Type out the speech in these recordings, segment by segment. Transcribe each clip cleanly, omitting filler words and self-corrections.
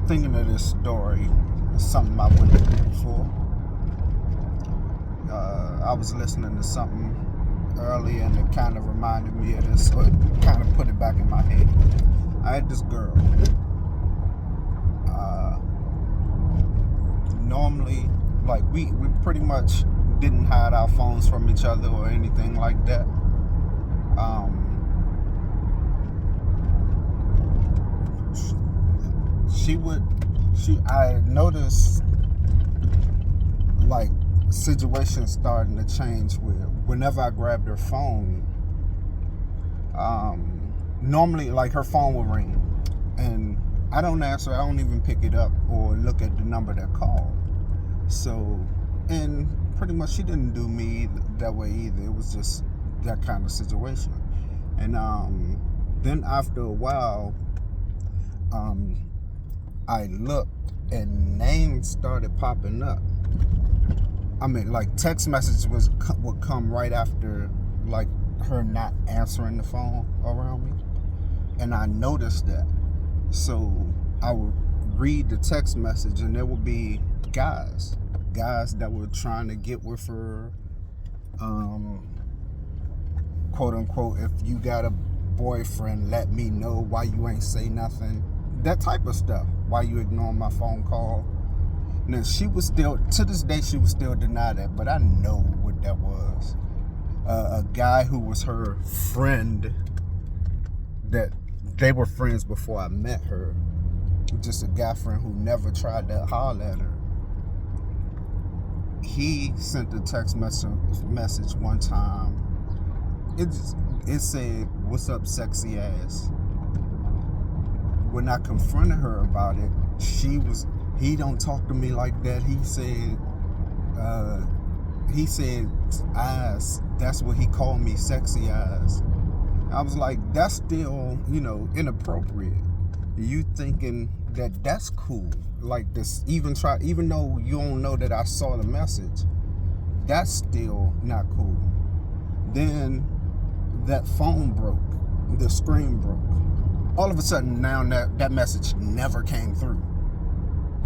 thinking of this story. It's something I wouldn't do before. I was listening to something earlier and it kind of reminded me of this, or it kind of put it back in my head. I had this girl. Normally, like we pretty much didn't hide our phones from each other or anything like that. I noticed like situations starting to change where whenever I grabbed her phone, normally like her phone would ring and I don't answer, I don't even pick it up or look at the number that called. So, and pretty much she didn't do me that way either. It was just that kind of situation. And then after a while, I looked and names started popping up. I mean, like text messages would come right after like her not answering the phone around me. And I noticed that. So I would read the text message and there would be guys that were trying to get with her, quote unquote, if you got a boyfriend, let me know why you ain't say nothing. That type of stuff. Why you ignoring my phone call? Now she was still, to this day, she would still deny that, but I know what that was. A guy who was her friend, that they were friends before I met her. Just a guy friend who never tried to holler at her. He sent a text message one time. It said, "What's up, sexy ass?" When I confronted her about it, he don't talk to me like that. He said eyes. That's what he called me, sexy eyes. I was like, that's still, inappropriate. You thinking that that's cool? Like this, even though you don't know that I saw the message, that's still not cool. Then that phone broke, the screen broke. All of a sudden now that message never came through.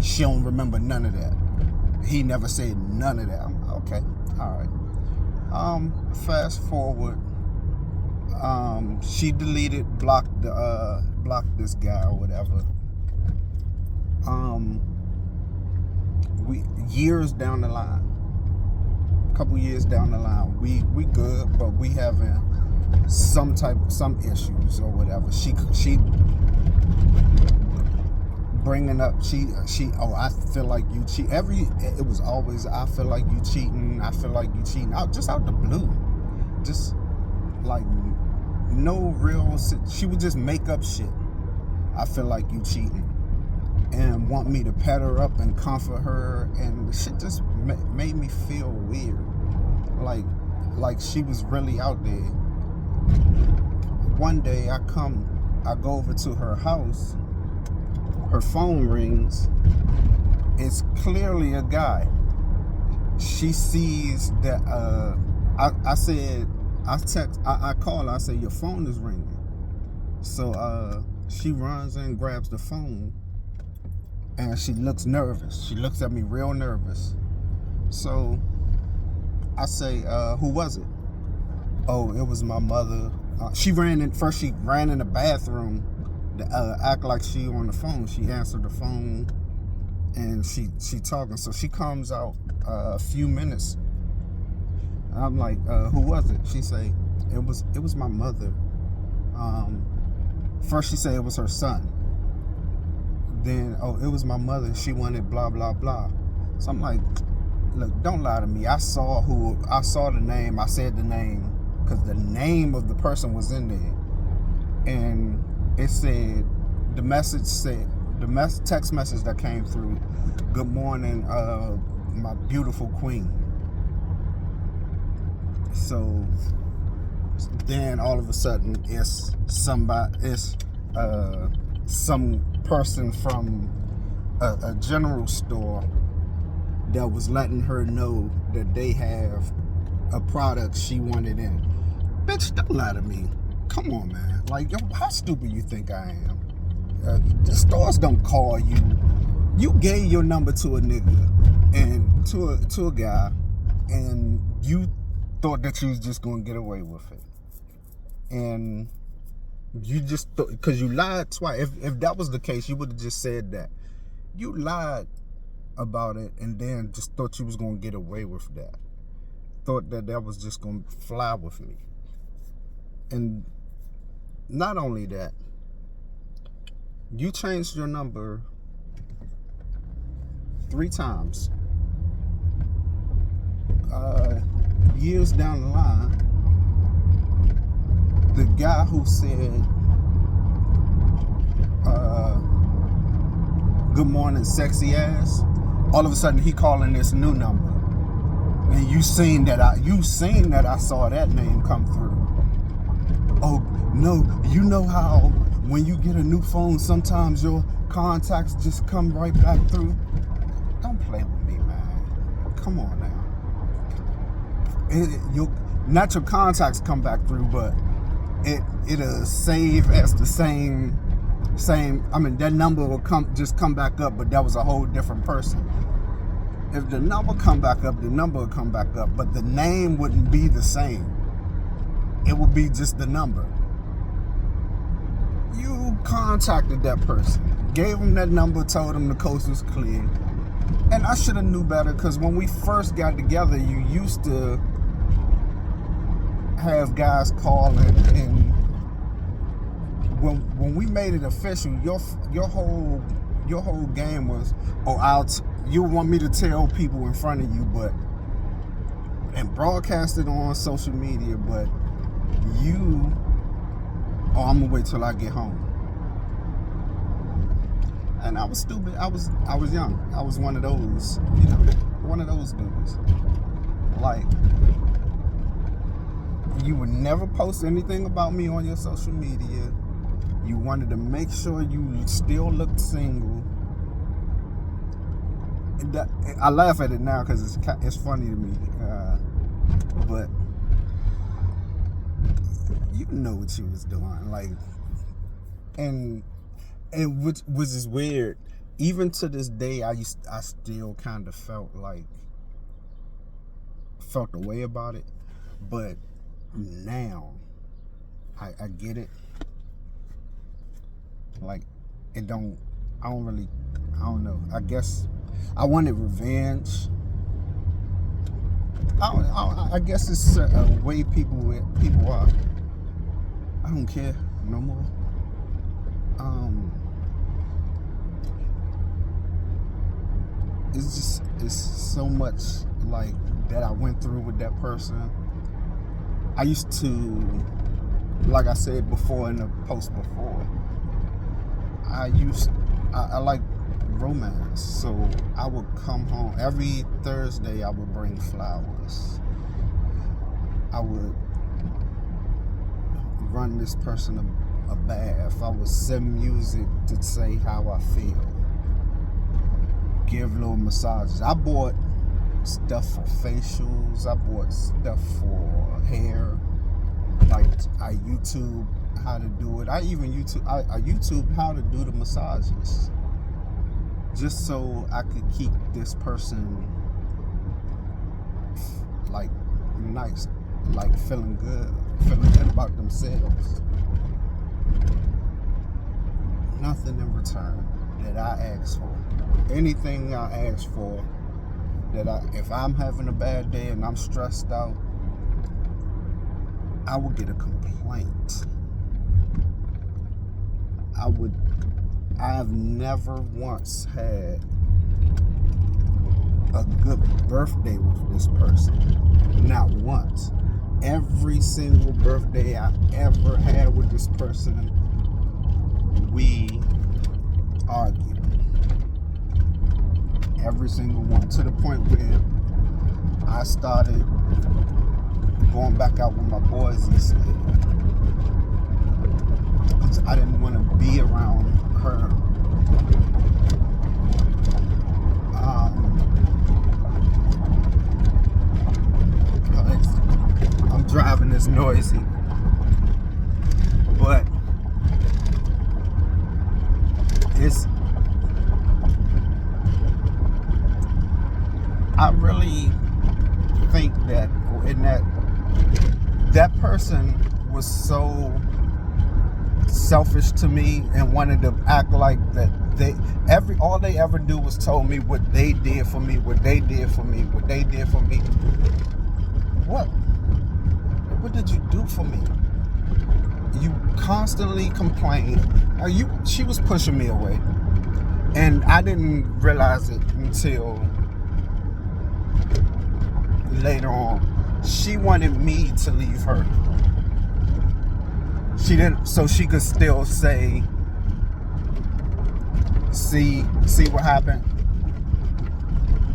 She don't remember none of that. He never said none of that. I'm, okay, all right. Fast forward. She deleted, blocked this guy or whatever. Years down the line, a couple years down the line, we good, but we having some issues or whatever. She bringing up, I feel like you cheat. It was always, I feel like you cheating. I feel like you cheating. Just out the blue, just like no real. She would just make up shit. I feel like you cheating, and want me to pet her up and comfort her, and the shit just made me feel weird, like she was really out there. One day I go over to her house. Her phone rings. It's clearly a guy. She sees that. I call her. I say, your phone is ringing. So she runs and grabs the phone, and she looks nervous. She looks at me real nervous. So I say, who was it? Oh, it was my mother. She ran in the bathroom to act like she on the phone. She answered the phone and she talking. So she comes out a few minutes. I'm like, who was it? She say, it was my mother. First she said it was her son. Then, it was my mother. She wanted blah blah blah. So I'm like, look, don't lie to me. I saw the name. I said the name because the name of the person was in there, and it said, the text message that came through, good morning, my beautiful queen. So then all of a sudden it's some person from a general store that was letting her know that they have a product she wanted in. Bitch, don't lie to me. Come on, man. Like, yo, how stupid you think I am? The stores don't call you you gave your number to a nigga and to a guy, and you thought that you was just gonna get away with it, and you just thought, because you lied twice. If that was the case, you would have just said that you lied about it, and then just thought you was gonna get away with that. Thought that was just gonna fly with me. And not only that, you changed your number 3 times. Years down the line, the guy who said, good morning, sexy ass, all of a sudden he calling this new number. And you seen that I saw that name come through. Oh, no, you know how when you get a new phone, sometimes your contacts just come right back through? Don't play with me, man. Come on now. Not your contacts come back through, but it'll save as the same. I mean, that number will come back up, but that was a whole different person. If the number come back up, the number will come back up, but the name wouldn't be the same. It would be just the number. You contacted that person, gave him that number, told him the coast was clear. And I should have knew better, because when we first got together, you used to have guys calling, and when we made it official, your whole game was, you want me to tell people in front of you, and broadcast it on social media, but I'm gonna wait till I get home. And I was stupid. I was young. I was one of those, one of those dudes. Like, you would never post anything about me on your social media. You wanted to make sure you still looked single. I laugh at it now because it's funny to me, but you know what you was doing, like, and which is weird. Even to this day, I still kind of felt the way about it, but now I get it. Like, I don't know. I guess I wanted revenge. I guess it's a way people are. I don't care no more. It's so much like that I went through with that person. I used to, like I said before in the post before, I like romance, so I would come home every Thursday. I would bring flowers. I would run this person a bath. I would send music to say how I feel. Give little massages. I bought stuff for facials. I bought stuff for hair. Like, I YouTube how to do it. I YouTube how to do the massages, just so I could keep this person like nice, like feeling good about themselves. Nothing in return that I asked for. Anything I ask for, if I'm having a bad day and I'm stressed out, I would get a complaint. I've never once had a good birthday with this person. Not once. Every single birthday I ever had with this person, we argued. Every single one. To the point where I started going back out with my boys instead. I didn't want to be around her. I'm driving, it's noisy, but I really think that in that person was so selfish to me and wanted to act like that all they ever do was told me what they did for me, what they did for me, what they did for me. What did you do for me? You constantly complain. She was pushing me away, and I didn't realize it until later on. She wanted me to leave her. She didn't, so she could still say, see what happened?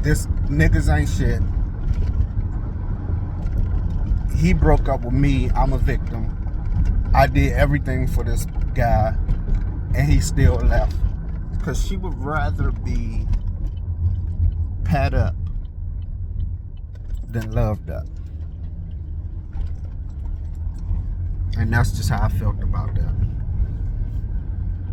This niggas ain't shit. He broke up with me. I'm a victim. I did everything for this guy, and he still left. Because she would rather be pat up than loved up. And that's just how I felt about that.